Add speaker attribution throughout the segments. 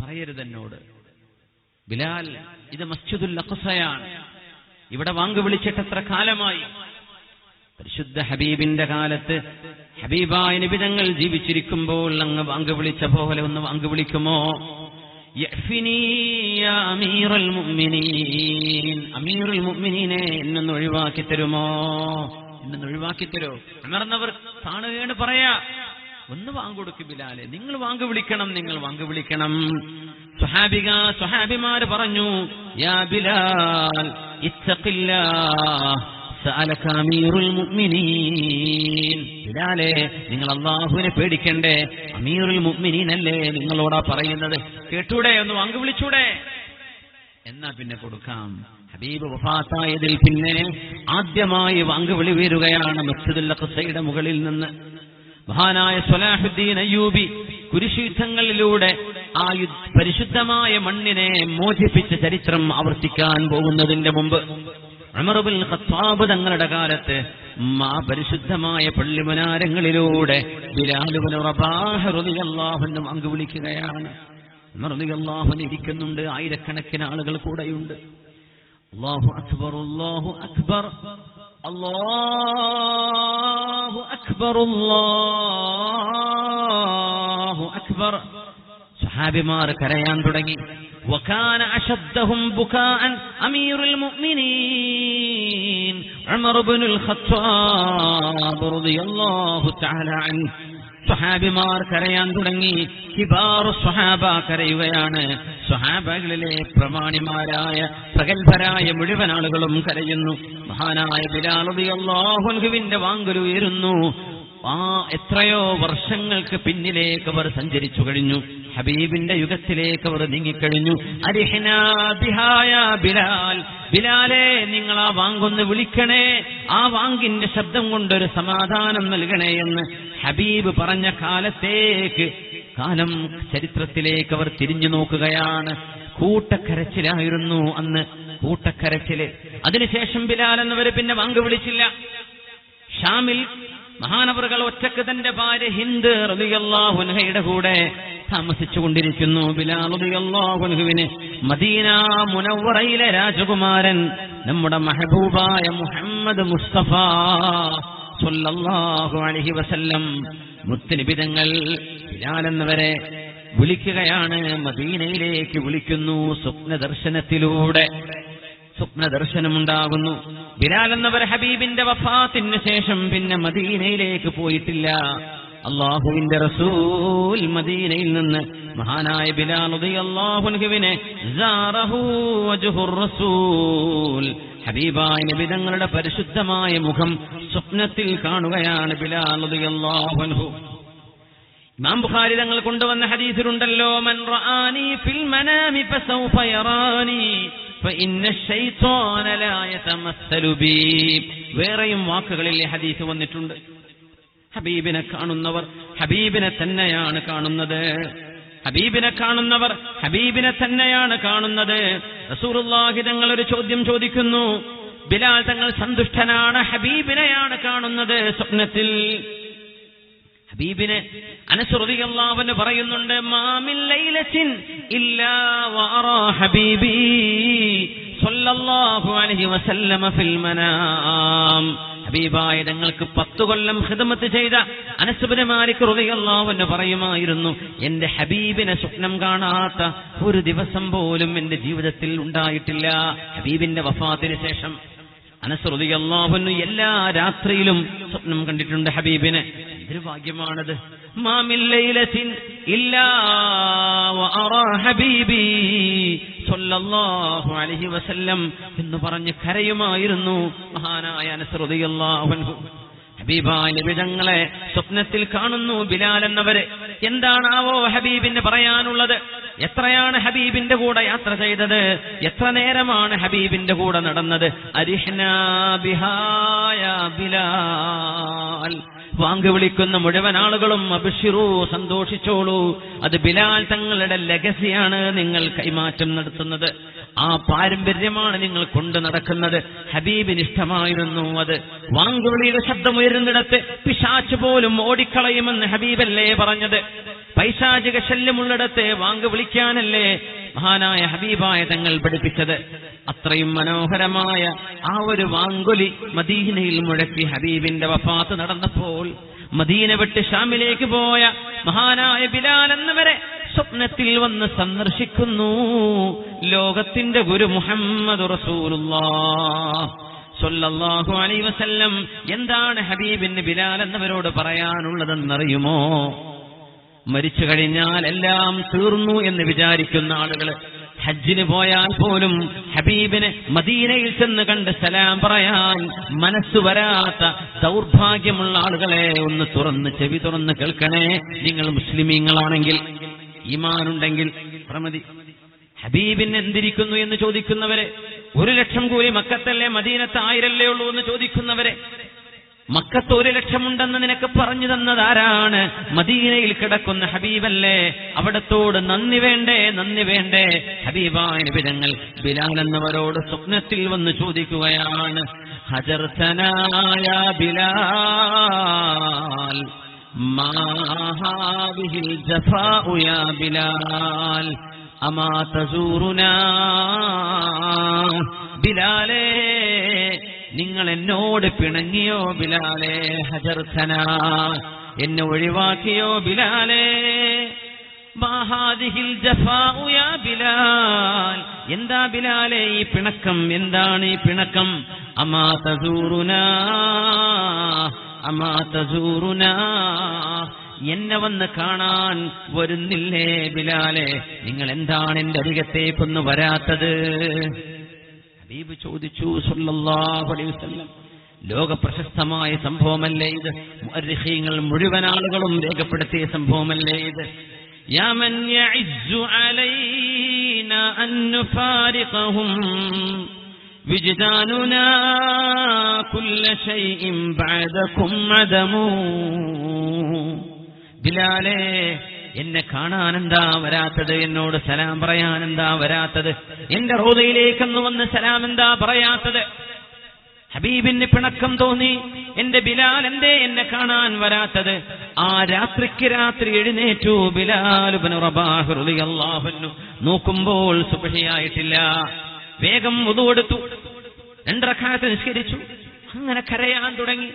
Speaker 1: പറയരുത് എന്നോട്. ബിലാൽ, ഇത് മസ്ജിദുൽ അഖ്സയാണ്, ഇവിടെ വാങ്ക് വിളിച്ചിട്ട് എത്ര കാലമായി? പരിശുദ്ധ ഹബീബിന്റെ കാലത്ത് ഹബീബായ നബി തങ്ങൾ ജീവിച്ചിരിക്കുമ്പോൾ അങ്ങ് വാങ്ക് വിളിച്ച പോലെ ഒന്ന് വാങ്ക് വിളിക്കുമോ? യഅ്ഫിനി യാ അമീറുൽ മുഅ്മിനീൻ, അമീറുൽ മുഅ്മിനീനെ എന്നൊന്ന് ഒഴിവാക്കി തരുമോ? എന്നൊന്ന് ഒഴിവാക്കി തരോ? ഉമർന്നവർ കാണുകയാണ്, പറയാ, ഒന്ന് വാങ്ക് കൊടുക്ക് ബിലാലെ, നിങ്ങൾ വാങ്ക് വിളിക്കണം, നിങ്ങൾ വാങ്ക് വിളിക്കണം. സ്വഹാബിമാര് പറഞ്ഞു, യാ ബിലാൽ ഇത്തഖില്ലാഹ് സഅലക അമീറുൽ മുഅ്മിനീൻ. ബിലാലെ, നിങ്ങൾ അല്ലാഹുവിനെ പേടിക്കണ്ടേ, അമീറുൽ മുഅ്മിനീൻ അല്ലേ നിങ്ങളോടാ പറയുന്നത്, കേട്ടൂടെ, ഒന്ന് വാങ്ക് വിളിച്ചൂടെ? എന്നാ പിന്നെ കൊടുക്കാം. ഹബീബ് വഫാത്തായതിൽ പിന്നെ ആദ്യമായി വാങ്ക് വിളി വീരുകയാണ് മസ്ജിദുൽ അഖ്സയുടെ മുകളിൽ നിന്ന്. മഹാനായ സ്വലാഹുദ്ദീൻ അയ്യൂബി കുരിശുയുദ്ധങ്ങളിലൂടെ ആ പരിശുദ്ധമായ മണ്ണിനെ മോചിപ്പിച്ച ചരിത്രം ആവർത്തിക്കാൻ പോകുന്നതിന്റെ മുമ്പ് ഉമർ ഇബ്നുൽ ഖത്താബ് തങ്ങളുടെ കാലത്ത് ആ പരിശുദ്ധമായ പള്ളിമുനാരങ്ങളിലൂടെ ബിലാൽ ഇബ്നു റബാഹ് റളിയല്ലാഹു അൻഹു വാങ്ക് വിളിക്കുകയാണ്. ഉമർ റളിയല്ലാഹു അൻഹു ഇരിക്കുന്നുണ്ട്, ആയിരക്കണക്കിന് ആളുകൾ കൂടെയുണ്ട്. അല്ലാഹു അക്ബർ, അല്ലാഹു അക്ബർ, അല്ലാഹു അക്ബർ, അല്ലാഹു അക്ബർ. സഹാബിമാർ കരയാൻ തുടങ്ങി. وكان أشدهم بكاء أمير المؤمنين عمر بن الخطاب رضي الله تعالى عنه. സ്വഹാബിമാർ കരയാൻ തുടങ്ങി. കിബാറു സ്വഹാബ കരയുകയാണ്. സ്വഹാബകളിലെ പ്രമാണിമാരായ പ്രഗത്ഭരായ മുഴുവൻ ആളുകളും കരയുന്നു. മഹാനായ ബിലാൽ റളിയല്ലാഹു അൻഹുവിന്റെ വാങ്കൽ ഉയരുന്നു. എത്രയോ വർഷങ്ങൾക്ക് പിന്നിലേക്ക് അവർ സഞ്ചരിച്ചു കഴിഞ്ഞു. ഹബീബിന്റെ യുഗത്തിലേക്ക് അവർ നീങ്ങിക്കഴിഞ്ഞു. അരിഹ്നാ ബിഹാ യാ ബിലാൽ, ബിലാലെ നിങ്ങൾ ആ വാങ്കൊന്ന് വിളിക്കണേ, ആ വാങ്കിന്റെ ശബ്ദം കൊണ്ടൊരു സമാധാനം നൽകണേ എന്ന് ഹബീബ് പറഞ്ഞ കാലം ചരിത്രത്തിലേക്ക് അവർ തിരിഞ്ഞു നോക്കുകയാണ്. കൂട്ടക്കരച്ചിലായിരുന്നു അന്ന്, കൂട്ടക്കരച്ചില്. അതിനുശേഷം ബിലാൽ എന്നവര് പിന്നെ വാങ്ക് വിളിച്ചില്ല. ഷാമിൽ മഹാനവറുകൾ ഒറ്റക്ക് തന്റെ ഭാര്യ ഹിന്ദ് റളിയല്ലാഹു അൻഹയുടെ കൂടെ താമസിച്ചുകൊണ്ടിരിക്കുന്നു. ബിലാൽ റളിയല്ലാഹു അൻഹുവിനെ മദീന മുനവ്വറയിലെ രാജകുമാരൻ നമ്മുടെ മെഹബൂബായ മുഹമ്മദ് മുസ്തഫ സ്വല്ലല്ലാഹു അലൈഹി വസല്ലം മുത്തുനബി തങ്ങൾ ബിലാൽ എന്നവരെ വിളിക്കുകയാണ്. മദീനയിലേക്ക് വിളിക്കുന്നു. സ്വപ്നദർശനമുണ്ടാകുന്നു. ബിലാൽ എന്നവർ ഹബീബിന്റെ വഫാത്തിന് ശേഷം പിന്നെ മദീനയിലേക്ക് പോയിട്ടില്ല. അല്ലാഹുവിന്റെ റസൂൽ മദീനയിൽ നിന്ന് മഹാനായ ബിലാൽ റളിയല്ലാഹു അൻഹുവിനെ സാറഹു വജ്ഹുർ റസൂൽ, ഹബീബായ നബി തങ്ങളുടെ പരിശുദ്ധമായ മുഖം സ്വപ്നത്തിൽ കാണുകയാണ് ബിലാൽ റളിയല്ലാഹു അൻഹു. ഇമാം ബുഖാരി തങ്ങൾ കൊണ്ടുവന്ന ഹദീസിലുണ്ടല്ലോ, മൻ റആനി ഫിൽ മനാമി ഫസൗഫ യറാനി ഫഇന്ന ശൈത്വാന ലാ യതമസ്സലു ബി. വേറെയും വാക്കുകളിൽ ഹദീസ് വന്നിട്ടുണ്ട്. ഹബീബിനെ കാണുന്നവർ ഹബീബിനെ തന്നെയാണ് കാണുന്നത്. ഹബീബിനെ കാണുന്നവർ ഹബീബിനെ തന്നെയാണ് കാണുന്നത്. റസൂലുള്ളാഹി തങ്ങൾ ഒരു ചോദ്യം ചോദിക്കുന്നു. ബിലാൽ തങ്ങൾ സന്തുഷ്ടനാണ്, ഹബീബിനെയാണ് കാണുന്നത് സ്വപ്നത്തിൽ. ഹബീബിനെ അനസ് റളിയല്ലാഹു അൻഹു പറയുന്നുണ്ട്, മാ മിൻ ലൈലത്തിൻ ഇല്ലാ വഅറാ ഹബീബി സ്വല്ലല്ലാഹു അലൈഹി വസല്ലമ ഫിൽ മനാം. ഹബീബായ തങ്ങൾക്ക് 10 കൊല്ലം ഖിദ്മത്ത് ചെയ്ത അനസ് ഇബ്നു മാലിക് റളിയല്ലാഹു അൻഹു പറയുമായിരുന്നു, എന്റെ ഹബീബിനെ സ്വപ്നം കാണാത്ത ഒരു ദിവസം പോലും എന്റെ ജീവിതത്തിൽ ഉണ്ടായിട്ടില്ല. ഹബീബിന്റെ വഫാത്തിന് ശേഷം അനസ് റളിയല്ലാഹു അൻഹു എല്ലാ രാത്രിയിലും സ്വപ്നം കണ്ടിട്ടുണ്ട് ഹബീബിനെ. എന്തൊരു ഭാഗ്യമാണത്. മാ മിൻ ലൈലത്തിൻ ഇല്ലാ വഅറാ ഹബീബി സ്വല്ലല്ലാഹു അലൈഹി വസല്ലം എന്ന് പറഞ്ഞ് കരയുമായിരുന്നു മഹാനായ അനസ് റളിയല്ലാഹു അൻഹു. ഹബീബായ നബി തങ്ങളെ സ്വപ്നത്തിൽ കാണുന്നു ബിലാൽ എന്നവരെ. എന്താണാവോ ഹബീബിന് പറയാനുള്ളത്? എത്രയാണ് ഹബീബിന്റെ കൂടെ യാത്ര ചെയ്തത്? എത്ര നേരമാണ് ഹബീബിന്റെ കൂടെ നടന്നത്? അരിഹ്നാ ബിഹാ യാ ബിലാൽ, വാങ്ക് വിളിക്കുന്ന മുഴുവൻ ആളുകളും അബ്ശിറൂ, സന്തോഷിച്ചോളൂ, അത് ബിലാൽ തങ്ങളുടെ ലെഗസിയാണ് നിങ്ങൾ കൈമാറ്റം നടത്തുന്നത്. ആ പാരമ്പര്യമാണ് നിങ്ങൾ കൊണ്ടു നടക്കുന്നത്. ഹബീബിന് ഇഷ്ടമായിരുന്നു അത്. വാങ്ക് വിളിയുടെ ശബ്ദമുയരുന്നിടത്ത് പിശാച് പോലും ഓടിക്കളയുമെന്ന് ഹബീബല്ലേ പറഞ്ഞത്. പൈശാചിക ശല്യമുള്ളിടത്തെ വാങ്ക് വിളിക്കാനല്ലേ മഹാനായ ഹബീബായ തങ്ങൾ പഠിപ്പിച്ചത്. അത്രയും മനോഹരമായ ആ ഒരു വാങ്കൊലി മദീനയിൽ മുഴക്കി ഹബീബിന്റെ വഫാത്ത് നടന്നപ്പോൾ മദീന വിട്ട് ഷാമിലേക്ക് പോയ മഹാനായ ബിലാൽ എന്നവരെ സ്വപ്നത്തിൽ വന്ന് സന്ദർശിക്കുന്നു ലോകത്തിന്റെ ഗുരു മുഹമ്മദ് റസൂലുള്ളാഹ് സ്വല്ലല്ലാഹു അലൈഹി വസല്ലം. എന്താണ് ഹബീബിന് ബിലാൽ എന്നവരോട് പറയാനുള്ളതെന്നറിയുമോ? മരിച്ചു കഴിഞ്ഞാൽ എല്ലാം തീർന്നു എന്ന് വിചാരിക്കുന്ന ആളുകൾ ഹജ്ജിന് പോയാൽ പോലും ഹബീബിനെ മദീനയിൽ ചെന്ന് കണ്ട് സലാം പറയാൻ മനസ്സ് വരാത്ത ദൗർഭാഗ്യമുള്ള ആളുകളെ ഒന്ന് ചെവി തുറന്ന് കേൾക്കണേ. നിങ്ങൾ മുസ്ലിമീങ്ങളാണെങ്കിൽ, ഈമാനുണ്ടെങ്കിൽ പ്രമതി. ഹബീബിന് എന്തിരിക്കുന്നു എന്ന് ചോദിക്കുന്നവരെ, 1,00,000 കൂലി മക്കത്തല്ലേ മദീനത്ത് 1000 ഉള്ളൂ എന്ന് ചോദിക്കുന്നവരെ, മക്കത്ത് 1,00,000 ഉണ്ടെന്ന് നിനക്ക് പറഞ്ഞു തന്നതാരാണ്? മദീനയിൽ കിടക്കുന്ന ഹബീബല്ലേ. അവിടത്തോട് നന്ദി വേണ്ടേ? ഹബീബായ നബി തങ്ങൾ ബിലാൽ എന്നവരോട് സ്വപ്നത്തിൽ വന്ന് ചോദിക്കുകയാണ്, ഹജർതനായ ബിലാൽ മാ ഹാദിഹിൽ ജഫാഉ യാ ബിലാൽ അമാ തസൂറുനാ. ബിലാലേ, നിങ്ങൾ എന്നോട് പിണങ്ങിയോ ബിലാലേ? ഹജർതന, എന്നെ ഒഴിവാക്കിയോ ബിലാലേ? മാഹാദിഹിൽ ജഫാഉ യാ ബിലാൽ, എന്താ ബിലാലേ ഈ പിണക്കം? എന്താണ് ഈ പിണക്കം? അമാ തസൂറുനാ, എന്നെ വന്ന് കാണാൻ വരുന്നില്ലേ ബിലാലേ? നിങ്ങൾ എന്താണ് എന്റെ അരികത്തേക്കൊന്ന് വരാത്തത്? ഹബീബ് ചോദിച്ചു സല്ലല്ലാഹു അലൈഹി വസല്ലം. ലോക പ്രശസ്തമായ സംഭവമല്ലേ ഇത്? മുഅർരിഖീങ്ങൾ മുഴുവൻ ആളുകളും രേഖപ്പെടുത്തിയ സംഭവമല്ലേ ഇത്? യാ മൻ യഇസ്സു അലൈനാ അൻ നുഫാരിഖഹും വിജ്ദാനുനാ കുല്ല ശൈഇൻ ബഅദകും അദമു. ബിലാലേ, എന്നെ കാണാൻ എന്താ വരാത്തത്? എന്നോട് സലാം പറയാൻ എന്താ വരാത്തത്? എന്റെ റൗദയിലേക്കൊന്ന് വന്ന് സലാം എന്താ പറയാത്തത്? ഹബീബിന് പിണക്കം തോന്നി. എന്റെ ബിലാൽ എന്തേ എന്നെ കാണാൻ വരാത്തത്? ആ രാത്രിക്ക് രാത്രി എഴുന്നേറ്റു ബിലാൽ ഇബ്നു റബാഹ് റളിയല്ലാഹു അൻഹു. നോക്കുമ്പോൾ സുബ്ഹിയായിട്ടില്ല. വേഗം വുദു എടുത്തു, 2 റക്അത്ത് നിസ്കരിച്ചു. അങ്ങനെ കരയാൻ തുടങ്ങി.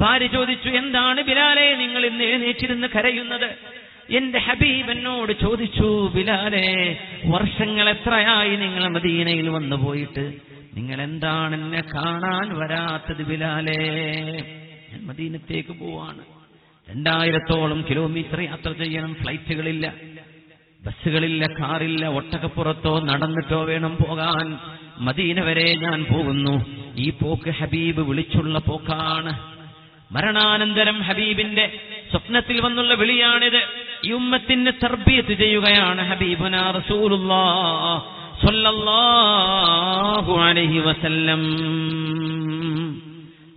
Speaker 1: ഭാര്യ ചോദിച്ചു, എന്താണ് ബിലാലേ നിങ്ങൾ ഇന്ന് എഴുന്നേറ്റിരുന്ന് കരയുന്നത്? എന്റെ ഹബീബ് എന്നോട് ചോദിച്ചു, ബിലാലേ, വർഷങ്ങൾ എത്രയായി നിങ്ങൾ മദീനയിൽ വന്നു പോയിട്ട്, നിങ്ങൾ എന്താണ് എന്നെ കാണാൻ വരാത്തത് ബിലാലേ? ഞാൻ മദീനത്തേക്ക് പോവാണ്. 2000-ഓളം കിലോമീറ്റർ യാത്ര ചെയ്യണം. ഫ്ലൈറ്റുകളില്ല, ബസ്സുകളില്ല, കാറില്ല, ഒട്ടകപ്പുറത്തോ നടന്നിട്ടോ വേണം പോകാൻ. മദീന വരെ ഞാൻ പോകുന്നു. ഈ പോക്ക് ഹബീബ് വിളിച്ചുള്ള പോക്കാണ്. മരണാനന്തരം ഹബീബിന്റെ സ്വപ്നത്തിൽ വന്നുള്ള വിളിയാണിത്. ഈ ഉമ്മത്തിന് തർബിയത്ത് ചെയ്യുകയാണ് ഹബീബുനാ റസൂലുള്ളാഹ് സ്വല്ലല്ലാഹു അലൈഹി വസല്ലം.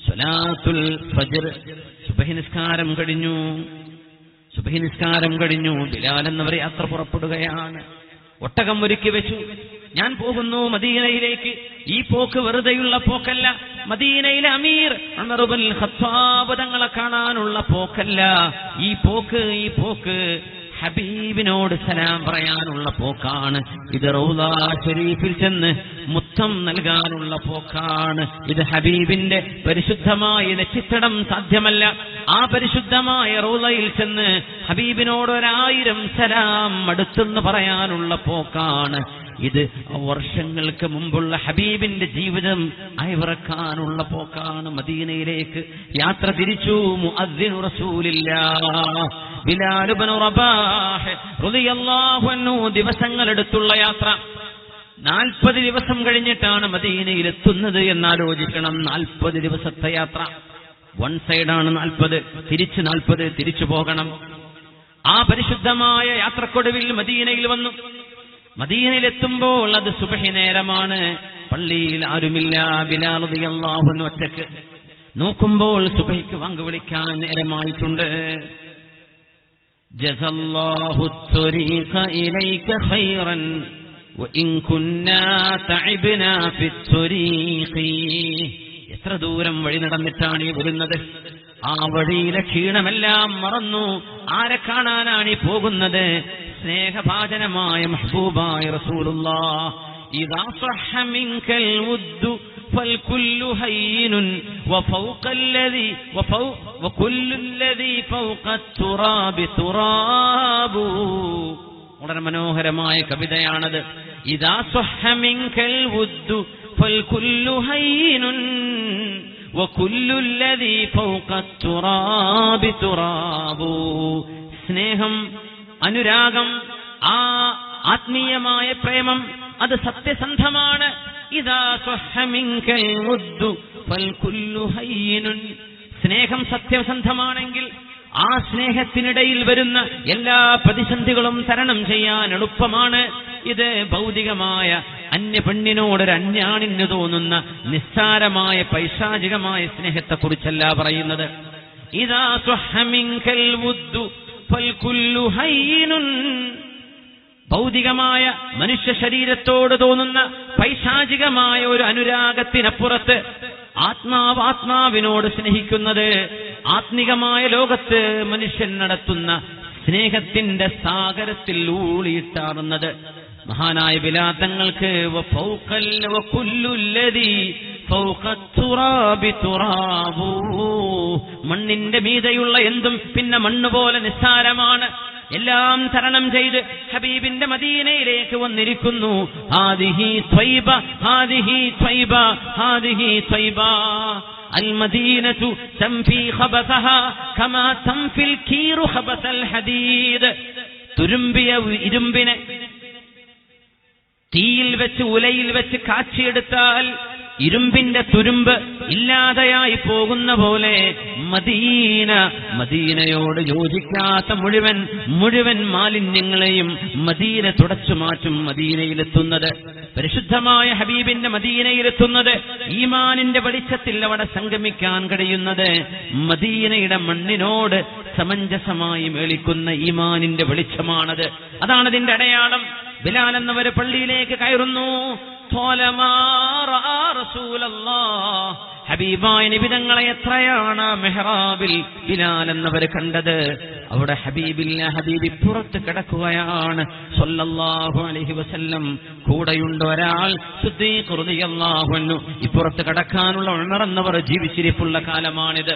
Speaker 1: സ്വലാത്തുൽ ഫജ്ർ, സുബ്ഹി നിസ്കാരം കഴിഞ്ഞു. ബിലാൽ എന്നവർ യാത്ര പുറപ്പെടുകയാണ്. ഒട്ടകം ഒരുക്കി വെച്ചു. ഞാൻ പോകുന്നു മദീനയിലേക്ക്. ഈ പോക്ക് വെറുതെയുള്ള പോക്കല്ല. മദീനയിലെ അമീർ ഉമർ ഇബ്നുൽ ഖത്താബ് തങ്ങളെ കാണാനുള്ള പോക്കല്ല. ഈ പോക്ക് ഹബീബിനോട് സലാം പറയാനുള്ള പോക്കാണ്. ഇത് റൗള ശരീഫിൽ ചെന്ന് മുത്തം നൽകാനുള്ള പോക്കാണ്. ഇത് ഹബീബിന്റെ പരിശുദ്ധമായ നെറ്റിത്തടം സാധ്യമല്ല. ആ പരിശുദ്ധമായ റൗളയിൽ ചെന്ന് ഹബീബിനോട് 1000 സലാം അടുത്തെന്ന് പറയാനുള്ള പോക്കാണ്. ഇത് വർഷങ്ങൾക്ക് മുമ്പുള്ള ഹബീബിന്റെ ജീവിതം അയവിറക്കാനുള്ള പോക്കാണ്. മദീനയിലേക്ക് യാത്ര തിരിച്ചു മുഅദ്ദിനു റസൂലില്ലാഹ് ബിലാൽ ഇബ്നു റബാഹ് റളിയല്ലാഹു അൻഹു. ദിവസങ്ങളെടുത്തുള്ള യാത്ര. 40 ദിവസം കഴിഞ്ഞിട്ടാണ് മദീനയിൽ എത്തുന്നത് എന്നാലോചിക്കണം. 40 ദിവസത്തെ യാത്ര. വൺ സൈഡാണ് 40, തിരിച്ച് 40, തിരിച്ചു പോകണം. ആ പരിശുദ്ധമായ യാത്രക്കൊടുവിൽ മദീനയിൽ വന്നു. മദീനയിലെത്തുമ്പോൾ അത് സുബ്ഹി നേരമാണ്. പള്ളിയിൽ ആരുമില്ല. ബിലാൽ റളിയല്ലാഹു അൻഹു ഒറ്റക്ക്. നോക്കുമ്പോൾ സുബ്ഹിക്ക് വാങ്ക് വിളിക്കാൻ നേരമായിട്ടുണ്ട്. ജസല്ലാഹു ത്വരീഖ ഇലൈക ഖൈറൻ വഇൻ കുന്നാ തഅബ്നാ ഫിത്വരീഖി. എത്ര ദൂരം വഴി നടന്നിട്ടാണ് ഈ വരുന്നത്? ആ വഴിയിലെ ക്ഷീണമെല്ലാം മറന്നു ആരെ കാണാനാണ് ഈ പോകുന്നത്? സ്നേഹഭാജനമായ മെഹബൂബായ റസൂലുള്ളാഹ്. ഇദാ സഹ മിൻകൽ വുദ്ദു ഫൽകുല്ലു ഹയ്യിനുൻ വഫൗഖല്ലദി വകുല്ലുല്ലദി ഫൗഖത്തുറാബി തുറാബു. വളരെ മനോഹരമായ കവിതയാണത്. ഇദാ സഹ മിൻകൽ വുദ്ദു ഫൽകുല്ലു ഹയ്യിനുൻ വകുല്ലുല്ലദി ഫൗഖത്തുറാബി തുറാബു. സ്നേഹം, അനുരാഗം, ആ ആത്മീയമായ പ്രേമം അത് സത്യസന്ധമാണ്. ഇദാ സഹ മിൻകൽ വുദ്ദു ഫൽകുല്ലു ഹയ്യിനുൻ. സ്നേഹം സത്യസന്ധമാണെങ്കിൽ ആ സ്നേഹത്തിനിടയിൽ വരുന്ന എല്ലാ പ്രതിസന്ധികളും തരണം ചെയ്യാൻ എളുപ്പമാണ്. ഇത് ഭൗതികമായ അന്യ പെണ്ണിനോടൊരു അന്യാണിന് തോന്നുന്ന നിസ്സാരമായ പൈശാചികമായ സ്നേഹത്തെക്കുറിച്ചല്ല പറയുന്നത്. ഇദാ സഹ മിൻകൽ വുദ്ദു ഫൽകുല്ലു ഹയ്യിനുൻ. ഭൗതികമായ മനുഷ്യ ശരീരത്തോട് തോന്നുന്ന പൈശാചികമായ ഒരു അനുരാഗത്തിനപ്പുറത്ത് ആത്മാവിനോട് സ്നേഹിക്കുന്നത് ആത്മികമായ ലോകത്ത് മനുഷ്യൻ നടത്തുന്ന സ്നേഹത്തിന്റെ സാഗരത്തിൽ ഊളിയിട്ടാറുന്നത്. മഹാനായ ബിലാൽ തങ്ങൾക്ക് മണ്ണിന്റെ മീതെയുള്ള എന്തും പിന്നെ മണ്ണ് പോലെ നിസ്സാരമാണ്. എല്ലാം തരണം ചെയ്ത് ഹബീബിന്റെ മദീനയിലേക്ക് വന്നിരിക്കുന്നു. ഹാദിഹി ത്വയ്ബ, ഹാദിഹി ത്വയ്ബ, ഹാദിഹി ത്വയ്ബ. അൽമദീനതു തംഫി ഖബസഹാ കമാ തംഫിൽ കീറു ഖബസൽ ഹദീദ്. തുരുമ്പിയ ഇരുമ്പിനെ തീയിൽ വെച്ച് ഉലയിൽ വെച്ച് കാച്ചിയെടുത്താൽ ഇരുമ്പിന്റെ തുരുമ്പ് ഇല്ലാതെയായി പോകുന്ന പോലെ മദീനയോട് യോജിക്കാത്ത മുഴുവൻ മാലിന്യങ്ങളെയും മദീന തുടച്ചു മാറ്റും. മദീനയിലെത്തുന്നത്, പരിശുദ്ധമായ ഹബീബിന്റെ മദീനയിലെത്തുന്നത്, ഈമാനിന്റെ വെളിച്ചത്തിൽ അവിടെ സംഗമിക്കാൻ കഴിയുന്നത് മദീനയുടെ മണ്ണിനോട് സമഞ്ജസമായി മേളിക്കുന്ന ഈമാനിന്റെ വെളിച്ചമാണത്. അതാണ് അതിന്റെ അടയാളം. ബിലാൽ എന്നവര് പള്ളിയിലേക്ക് കയറുന്നു. ഹബീബായ നബി തങ്ങളെ എത്രയാണ് മെഹ്റാബിൽ ബിലാൽ എന്നവര് കണ്ടത്. അവിടെ ഹബീബി പുറത്ത് കിടക്കുകയാണ് സല്ലല്ലാഹു അലൈഹി വസല്ലം. കൂടെയുണ്ട് ഒരാൾ, സിദ്ദീഖ് റളിയല്ലാഹു അൻഹു. ഇപ്പുറത്ത് കിടക്കാനുള്ള ഉമർ എന്നവർ ജീവിച്ചിരിപ്പുള്ള കാലമാണിത്.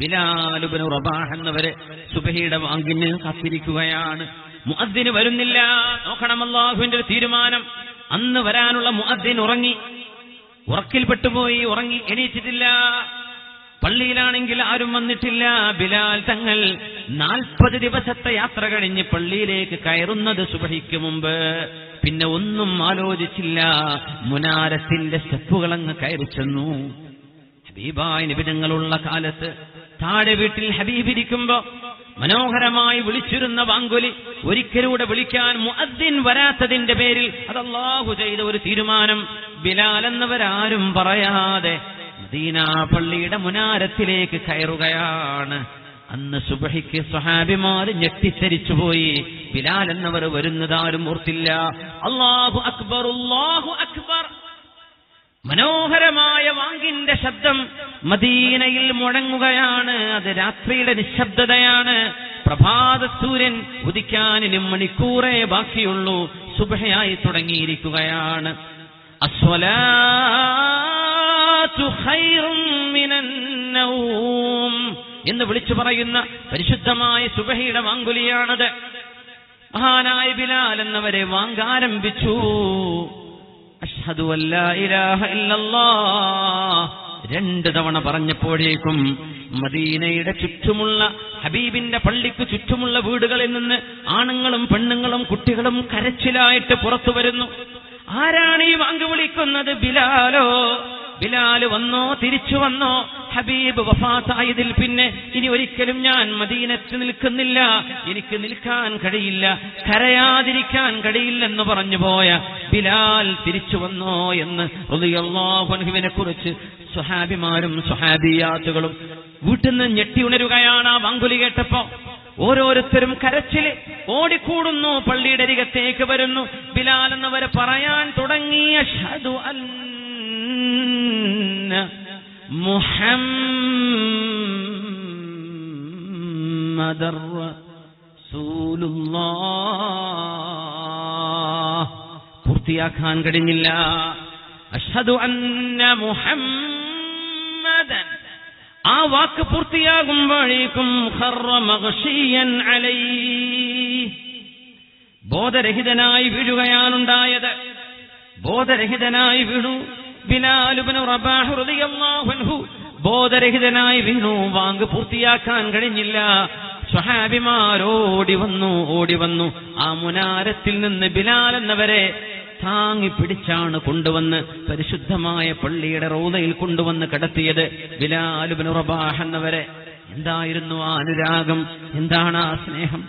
Speaker 1: ബിലാൽ ഇബ്നു റബാഹ് എന്നവര് സുബഹിയുടെ വാങ്കിന് കാത്തിരിക്കുകയാണ്. മുഅദ്ദിന് വരുന്നില്ല. നോക്കണം അല്ലാഹുവിന്റെ ഒരു തീരുമാനം. അന്ന് വരാനുള്ള മുഅദ്ദിൻ ഉറങ്ങി, ഉറക്കിൽപ്പെട്ടുപോയി, ഉറങ്ങി എണീറ്റിട്ടില്ല. പള്ളിയിലാണെങ്കിൽ ആരും വന്നിട്ടില്ല. ബിലാൽ തങ്ങൾ 40 ദിവസത്തെ യാത്ര കഴിഞ്ഞ് പള്ളിയിലേക്ക് കയറുന്നത് സുബഹിക്ക് മുമ്പ്. പിന്നെ ഒന്നും ആലോചിച്ചില്ല, മുനാരത്തിന്റെ സ്റ്റെപ്പുകളങ്ങ് കയറി ചെന്നു. ഹബീബായ നബി തങ്ങളുള്ള കാലത്ത് താഴെ വീട്ടിൽ ഹബീബിരിക്കുമ്പോ മനോഹരമായി വിളിച്ചിരുന്ന വാങ്കുലി ഒരിക്കലൂടെ വിളിക്കാൻ മുഅദ്ദിൻ വരാത്തതിന്റെ പേരിൽ അത് അല്ലാഹു ചെയ്ത ഒരു തീരുമാനം. ബിലാൽ എന്നവരാരും പറയാതെ മദീന പള്ളിയുടെ മുനാരത്തിലേക്ക് കയറുകയാണ്. അന്ന് സുബഹിക്ക് സ്വഹാബിമാർ ഞെട്ടിച്ചരിച്ചുപോയി. ബിലാൽ എന്നവർ വരുന്നതാരും ഓർത്തില്ല. അല്ലാഹു അക്ബർ, അല്ലാഹു അക്ബർ. മനോഹരമായ വാങ്കിന്റെ ശബ്ദം മദീനയിൽ മുഴങ്ങുകയാണ്. അത് രാത്രിയുടെ നിശബ്ദതയാണ്. പ്രഭാത സൂര്യൻ ഉദിക്കാനിനും മണിക്കൂറേ ബാക്കിയുള്ളൂ. സുബ്ഹയായി തുടങ്ങിയിരിക്കുകയാണ്. അസ്വലാത്തു ഖൈറും മിനൻ നൗം എന്ന് വിളിച്ചു പറയുന്ന പരിശുദ്ധമായ സുബ്ഹയുടെ വാങ്കുലിയാണത്. മഹാനായ ബിലാൽ എന്നവരെ വാങ്കാരംഭിച്ചു. അഷ്ഹദു അല്ലാ ഇലാഹ ഇല്ലല്ലാഹ് 2 തവണ പറഞ്ഞപ്പോഴേക്കും മദീനയുടെ ചുറ്റുമുള്ള ഹബീബിന്റെ പള്ളിക്ക് ചുറ്റുമുള്ള വീടുകളിൽ നിന്ന് ആണുങ്ങളും പെണ്ണുങ്ങളും കുട്ടികളും കരച്ചിലായിട്ട് പുറത്തു വരുന്നു. ആരാണ് ഈ വാങ്ക് വിളിക്കുന്നത്? ബിലാലോ? ബിലാൽ വന്നോ? തിരിച്ചു വന്നോ? ഹബീബ് വഫാത്തായതിൽ പിന്നെ ഇനി ഒരിക്കലും ഞാൻ മദീനത്ത് നിൽക്കുന്നില്ല, എനിക്ക് നിൽക്കാൻ കഴിയില്ല, കരയാതിരിക്കാൻ കഴിയില്ലെന്ന് പറഞ്ഞു പോയ ബിലാൽ തിരിച്ചു വന്നോ എന്ന് റളിയല്ലാഹു അൻഹുവിനെ കുറിച്ച് സ്വഹാബിമാരും സ്വഹാബിയാത്തുകളും വീട്ടിൽ നിന്ന് ഞെട്ടി ഉണരുകയാണ്. ആ വാങ്കുലി കേട്ടപ്പോ ഓരോരുത്തരും കരച്ചില് ഓടിക്കൂടുന്നു. പള്ളിയുടെ അരികത്തേക്ക് വരുന്നു. ബിലാൽ എന്നവരെ പറയാൻ തുടങ്ങി, അഷ്ഹദു അന്ന മുഹമ്മദൻ മുഹമ്മദർ റസൂലുള്ളാഹ്. പൂർത്തിയാക്കാൻ കഴിഞ്ഞില്ല. അഷ്ഹദു അന്ന മുഹമ്മദൻ, ആ വാക്ക് പൂർത്തിയാകുമ്പോഴേക്കും ഖറ മഗ്ശിയൻ അലൈഹി, ബോധരഹിതനായി വീഴുകയാണുണ്ടായത്. ബോധരഹിതനായി വീണു ബിലാൽ ഇബ്നു റബാഹ് റളിയല്ലാഹു അൻഹു. ബോധരഹിതനായി വീണു. വാങ്ക് പൂർത്തിയാക്കാൻ കഴിഞ്ഞില്ല. സ്വഹാബിമാർ ഓടി വന്നു ആ മുനാരത്തിൽ നിന്ന് ബിലാൽ എന്നവരെ താങ്ങി പിടിച്ചാണ് കൊണ്ടുവന്ന് പരിശുദ്ധമായ പള്ളിയുടെ റൗളയിൽ കൊണ്ടുവന്ന് കിടത്തിയത്. ബിലാൽ ഇബ്നു റബാഹ് എന്നവരെ. എന്തായിരുന്നു ആ അനുരാഗം? എന്താണ് ആ സ്നേഹം?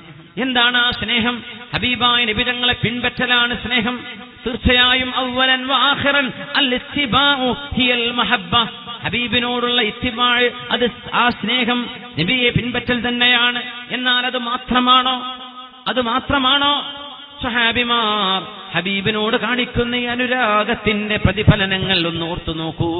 Speaker 1: എന്താണ് ആ സ്നേഹം? ഹബീബായ നബി തങ്ങളെ പിൻപറ്റലാണ് സ്നേഹം. തീർച്ചയായും അവ്വലൻ വആഖിറൻ അൽ ഇത്തിബാഉ ഹിയൽ മഹബ്ബ. ഹബീബിനോടുള്ള ഇത്തിബാ, അത് ആ സ്നേഹം, നബിയെ പിൻപറ്റൽ തന്നെയാണ്. എന്നാൽ അത് മാത്രമാണോ സ്വഹാബിമാർ ഹബീബിനോട് കാണിക്കുന്ന ഈ അനുരാഗത്തിന്റെ പ്രതിഫലനങ്ങൾ ഒന്ന് ഓർത്തു നോക്കൂ.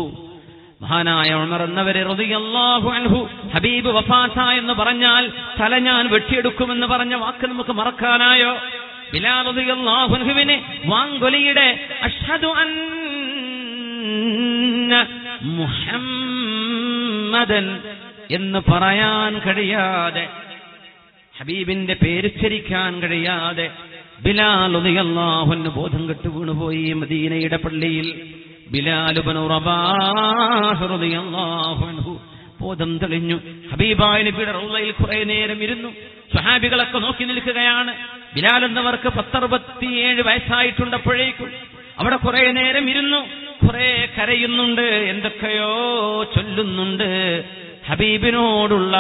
Speaker 1: മഹാനായ ഉമർ എന്നവരെ റളിയല്ലാഹു അൻഹു ഹബീബ് വഫാത്തായെന്ന് പറഞ്ഞാൽ തല ഞാൻ വെട്ടിയെടുക്കുമെന്ന് പറഞ്ഞ വാക്ക് നമുക്ക് മറക്കാനായോ? ബിലാൽ റളിയല്ലാഹു അൻഹുവിനെ വാങ്കൊലിയുടെ അഷ്ഹദു അന്ന മുഹമ്മദൻ എന്ന് പറയാൻ കഴിയാതെ, ഹബീബിന്റെ പേരുച്ചരിക്കാൻ കഴിയാതെ ബിലാൽ റളിയല്ലാഹു അൻഹു ബോധം കെട്ട് വീണുപോയി മദീനയുടെ പള്ളിയിൽ. ബിലാൽ ഇബ്നു റബാഹ് റളിയല്ലാഹു അൻഹു ബോധം തെളിഞ്ഞു. ഹബീബായ നബിയുടെ റൗളയിൽ കുറെ നേരം ഇരുന്നു. സ്വഹാബികളൊക്കെ നോക്കി നിൽക്കുകയാണ്. ബിലാൽ എന്നവർക്ക് 67 വയസ്സായിട്ടുണ്ടപ്പോഴേക്കും അവിടെ കുറെ നേരം ഇരുന്നു. കുറെ കരയുന്നുണ്ട്, എന്തൊക്കെയോ ചൊല്ലുന്നുണ്ട്. ഹബീബിനോടുള്ള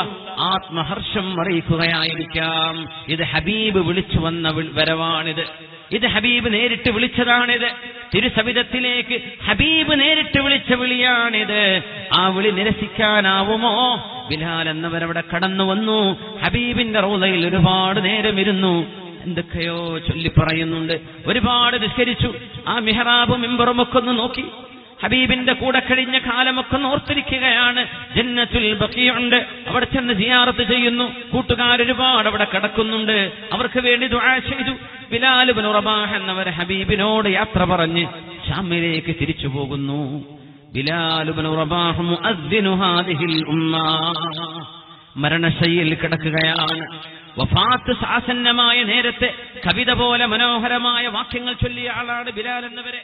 Speaker 1: ആത്മഹർഷം അറിയിക്കുകയായിരിക്കാം. ഇത് ഹബീബ് വിളിച്ചു വന്ന വരവാണിത്. ഇത് ഹബീബ് നേരിട്ട് വിളിച്ചതാണിത്. തിരുസവിധത്തിലേക്ക് ഹബീബ് നേരിട്ട് വിളിച്ച വിളിയാണിത്. ആ വിളി നിരസിക്കാനാവുമോ? ബിലാൽ എന്നവരവിടെ കടന്നു വന്നു. ഹബീബിന്റെ റൗളയിൽ ഒരുപാട് നേരം ഇരുന്നു. എന്തൊക്കെയോ ചൊല്ലി പറയുന്നുണ്ട്. ഒരുപാട് നിസ്കരിച്ചു. ആ മിഹ്റാബും മിമ്പറും ഒക്കെ ഒന്ന് നോക്കി. ഹബീബിന്റെ കൂടെ കഴിഞ്ഞ കാലമൊക്കെ ഓർത്തിരിക്കുകയാണ്. ജന്നത്തുൽ ബഖീഉണ്ട്, അവിടെ ചെന്ന് സിയാറത്ത് ചെയ്യുന്നു. കൂട്ടുകാരൊരുപാട് അവിടെ കിടക്കുന്നുണ്ട്. അവർക്ക് വേണ്ടി ദുആ ചെയ്തു. ബിലാൽ ഇബ്നു റബാഹ് എന്നവർ ഹബീബിനോട് യാത്ര പറഞ്ഞ് ഷാമിലേക്ക് തിരിച്ചു പോകുന്നു. ബിലാൽ ഇബ്നു റബാഹ് മുഅദ്ദിനു ഹാദിഹിൽ ഉമ്മ, മരണശയ്യയിൽ കിടക്കുകയാണ്. വഫാത്ത് ആസന്നമായ നേരത്തെ കവിത പോലെ മനോഹരമായ വാക്യങ്ങൾ ചൊല്ലിയ ആളാണ് ബിലാൽ എന്നവരെ.